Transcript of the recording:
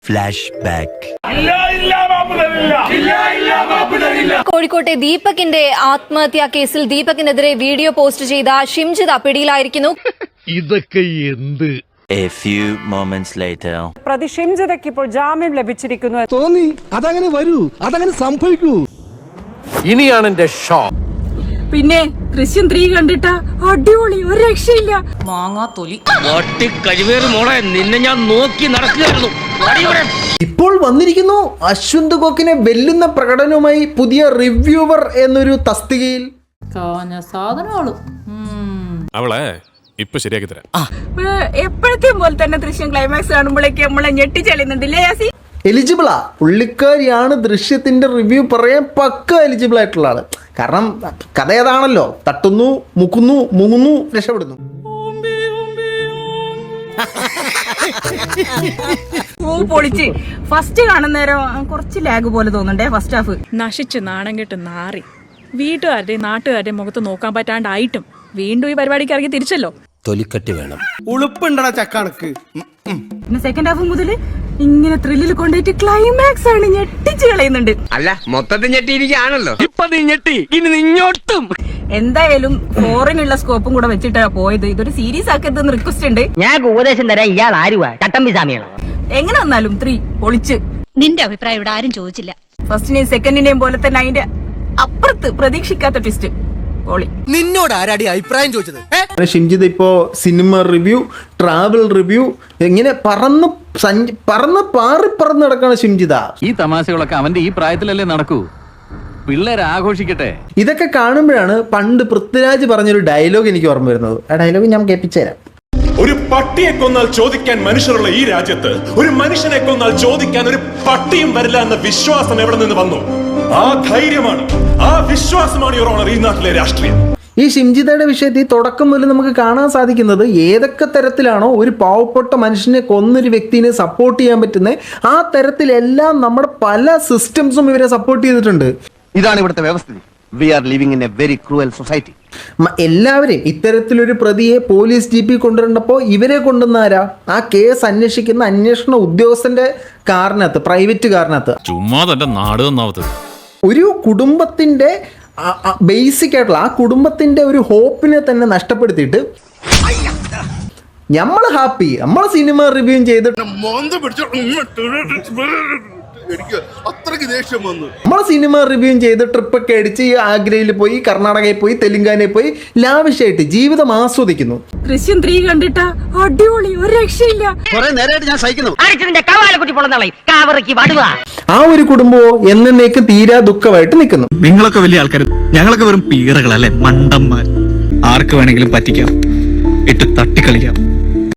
Flashback. കോഴിക്കോട്ടെ ദീപകിന്റെ ആത്മഹത്യാ കേസിൽ ദീപകിനെതിരെ വീഡിയോ പോസ്റ്റ് ചെയ്ത ഷിംജിത പിടിയിലായിരിക്കുന്നു. ഇതൊക്കെ എന്ത്? A few moments later. പ്രതി ഷിംജിതയ്ക്ക് ഇപ്പോൾ ജാമ്യം ലഭിച്ചിരിക്കുന്നു. തോന്നി അതങ്ങനെ വരൂ, അതങ്ങനെ സംഭവിക്കൂ. ഇനിയാണ് എന്റെ ഷോ. പിന്നെ ദൃശ്യം 3 കണ്ടിട്ടാ അടിപൊളി, ഒരു രക്ഷയില്ല. മാങ്ങാത്തൊലി കഴിവേറി മോളെ, നിന്നെ ഞാൻ നോക്കി നടക്കുകയായിരുന്നു. ഇപ്പോൾ വന്നിരിക്കുന്നു അശ്വന്ത് കോക്കിനെ വെല്ലുന്ന പ്രകടനവുമായി പുതിയ റിവ്യൂവർ എന്നൊരു തസ്തികയിൽ. സാധനങ്ങള് അവളെ ഇപ്പൊ ശരിയാക്കി തരാം. എപ്പോഴത്തെയും പോലെ തന്നെ ദൃശ്യം ക്ലൈമാക്സ് കാണുമ്പോഴേക്ക് നമ്മളെ ഞെട്ടിച്ചെളിയുന്നുണ്ടല്ലേ യാസി? എലിജിബിളാ, പുള്ളിക്കാരിയാണ് ദൃശ്യത്തിന്റെ റിവ്യൂ പറയാൻ പക്ക എലിജിബിൾ ആയിട്ടുള്ള ആള്. കാരണം കഥ ഏതാണല്ലോ, തട്ടുന്നു, മുക്കുന്നു, മുങ്ങുന്നു, രക്ഷപ്പെടുന്നു. പൊളിച്ച് ഫസ്റ്റ് കാണുന്നേരം കുറച്ച് ലാഗ് പോലെ തോന്നുന്നുണ്ടേ ഫസ്റ്റ് ഹാഫ്. നശിച്ച് നാണം കെട്ട് നാറി വീട്ടുകാരുടെയും നാട്ടുകാരുടെയും മുഖത്ത് നോക്കാൻ പറ്റാണ്ടായിട്ടും വീണ്ടും ഈ പരിപാടിക്ക് ഇറങ്ങി തിരിച്ചല്ലോ. തൊലിക്കട്ടി വേണം. ഉളുപ്പുണ്ടടാ ചക്കണക്ക്. പിന്നെ സെക്കൻഡ് ഹാഫ് മുതൽ ഇങ്ങനെ ത്രില്ലിൽ കൊണ്ടുപോയിട്ട് ക്ലൈമാക്സ് ആണ് ഞെട്ടിച്ച് കളയുന്നുണ്ട്. അല്ല, മൊത്തത്തിൽ ഞെട്ടിയിരിക്കുകയാണല്ലോ. ഇപ്പൊ നീ ഞെട്ടി, ഇനി നിങ്ങോട്ടും. എന്തായാലും ഫോറിനുള്ള സ്കോപ്പും കൂടെ വെച്ചിട്ടാ പോയത്. ഇതൊരു സീരീസ് ആക്കരുതെന്ന് റിക്വസ്റ്റ് ഉണ്ട്. ഞാൻ ഉപദേശം തരാം. ഇയാൾ ആരുവാ? ചട്ടമ്പിസാമിയാണ്. എങ്ങനെ വന്നാലും 3 പൊളിച്ച്. നിന്റെ അഭിപ്രായം ഇവിടെ ആരും ചോദിച്ചില്ല. ഫസ്റ്റിനെയും സെക്കൻഡിനെയും പോലെ തന്നെ അതിന്റെ അപ്പുറത്ത് പ്രതീക്ഷിക്കാത്ത ട്വിസ്റ്റ്. പൊളി. നിന്നോട് ആരാടി അഭിപ്രായം ചോദിച്ചത്? ഷിംജിത ഇപ്പോ സിനിമ റിവ്യൂ, ട്രാവൽ റിവ്യൂ, എങ്ങനെ പറന്ന് പറന്ന് നടക്കാണ് ഷിംജിത. ഈ തമാശകളൊക്കെ അവന്റെ ഈ പ്രായത്തിലല്ലേ നടക്കൂ. പിള്ളേർ ആഘോഷിക്കട്ടെ. ഇതൊക്കെ കാണുമ്പോഴാണ് പണ്ട് പൃഥ്വിരാജ് പറഞ്ഞൊരു ഡയലോഗ് എനിക്ക് ഓർമ്മ വരുന്നത്. ആ ഡയലോഗ് ഞാൻ കേൾപ്പിച്ചു തരാം. ഒരു പട്ടിയെ കൊന്നാൽ ചോദിക്കാൻ മനുഷ്യരുള്ള ഈ രാജ്യത്ത് ഒരു മനുഷ്യനെ കൊന്നാൽ ചോദിക്കാൻ ഒരു പട്ടിയും വരില്ല എന്ന വിശ്വാസം എവിടെ നിന്ന് വന്നു? ആ ധൈര്യമാണ്, ആ വിശ്വാസമാണ് യുവർ ഓണർ ഈ നാട്ടിലെ രാഷ്ട്രീയം. ഈ ഷിംജിതയുടെ വിഷയത്തിൽ തുടക്കം മുതൽ നമുക്ക് കാണാൻ സാധിക്കുന്നത് ഏതൊക്കെ തരത്തിലാണോ ഒരു പാവപ്പെട്ട മനുഷ്യനെ കൊന്നൊരു വ്യക്തിനെ സപ്പോർട്ട് ചെയ്യാൻ പറ്റുന്നത്, ആ തരത്തിലെല്ലാം നമ്മുടെ പല സിസ്റ്റംസും ഇവരെ സപ്പോർട്ട് ചെയ്തിട്ടുണ്ട്. ഇതാണ് ഇവിടുത്തെ വ്യവസ്ഥിതി. We are living in a very cruel society. എല്ലാവരെയും ഇത്തരത്തിലൊരു പ്രതിയെ പോലീസ് ജീപ്പിൽ കൊണ്ടുവരണ്ടപ്പോൾ ഇവരെ കൊണ്ടുവന്നാരാ? ആ കേസ് അന്വേഷിക്കുന്ന അന്വേഷണ ഉദ്യോഗസ്ഥന്റെ കാറിനകത്ത്, പ്രൈവറ്റ് കാറിനകത്ത്. ചുമ്മാ തന്റെ നാട് നന്നാവത്തത്. ഒരു കുടുംബത്തിന്റെ ബേസിക് ആയിട്ടുള്ള ആ കുടുംബത്തിന്റെ ഒരു ഹോപ്പിനെ തന്നെ നഷ്ടപ്പെടുത്തിയിട്ട് നമ്മൾ ഹാപ്പി, നമ്മൾ സിനിമ റിവ്യൂ ചെയ്തിട്ട് നമ്മൾ സിനിമ റിവ്യൂ ചെയ്ത് ട്രിപ്പൊക്കെ അടിച്ച് ആഗ്രയിൽ പോയി, കർണാടകയിൽ പോയി, തെലുങ്കാനയിൽ പോയി ലാവിഷായിട്ട് ജീവിതം ആസ്വദിക്കുന്നു. ദൃശ്യം 3 കണ്ടിട്ടാ അടിപൊളി, ഒരു രക്ഷയില്ല. കുറെ നേരമായിട്ട് ഞാൻ സഹിക്കുന്നു. ആ ഒരു കുടുംബമോ എന്നേക്കും തീരാ ദുഃഖമായിട്ട് നിൽക്കുന്നു. നിങ്ങളൊക്കെ വലിയ ആൾക്കാർ, ഞങ്ങളൊക്കെ വെറും പീറകളല്ലേ, മണ്ടന്മാർ. ആർക്ക് വേണമെങ്കിലും പറ്റിക്കാം, ഇട്ട് തട്ടിക്കളിക്കാം.